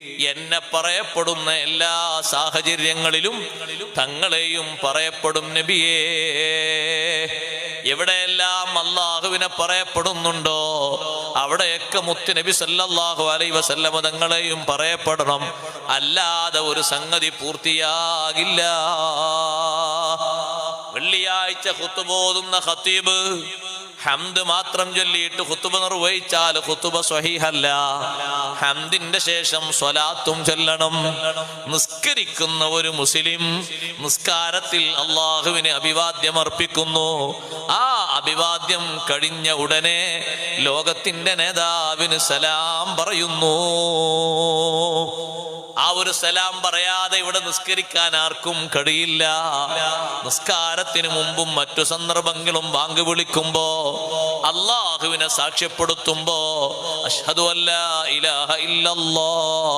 എന്നെ പറയപ്പെടുന്ന എല്ലാ സാഹചര്യങ്ങളിലും തങ്ങളെയും പറയപ്പെടും നബിയേ. എവിടെയെല്ലാം അള്ളാഹുവിനെ പറയപ്പെടുന്നുണ്ടോ അവിടെയൊക്കെ മുത്ത് നബി സല്ലല്ലാഹു അലൈഹി വസല്ലമ തങ്ങളെയും പറയപ്പെടണം. അല്ലാതെ ഒരു സംഗതി പൂർത്തിയാകില്ല. വെള്ളിയാഴ്ച ഖുത്ബ ഓതുന്ന ഖതീബ് ഹംദ് മാത്രം ചൊല്ലിയിട്ട് ഖുത്ബ നിർവഹിച്ചാൽ ഖുത്ബ സ്വഹീഹല്ല. ഹംദിന്റെ ശേഷം സ്വലാത്തും ചൊല്ലണം. നിസ്കരിക്കുന്ന ഒരു മുസ്ലിം നിസ്കാരത്തിൽ അള്ളാഹുവിന് അഭിവാദ്യം അർപ്പിക്കുന്നു. ആ അഭിവാദ്യം കഴിഞ്ഞ ഉടനെ ലോകത്തിന്റെ നേതാവിന് സലാം പറയുന്നു. ആ ഒരു സലാം പറയാതെ ഇവിടെ നിസ്കരിക്കാൻ ആർക്കും കഴിയില്ല. നിസ്കാരത്തിന് മുമ്പും മറ്റു സന്ദർഭങ്ങളും ബാങ്ക് വിളിക്കുമ്പോ അള്ളാഹുവിനെ സാക്ഷ്യപ്പെടുത്തുമ്പോ അഷ്ഹദു അല്ലാ ഇലാഹ ഇല്ലല്ലാഹ്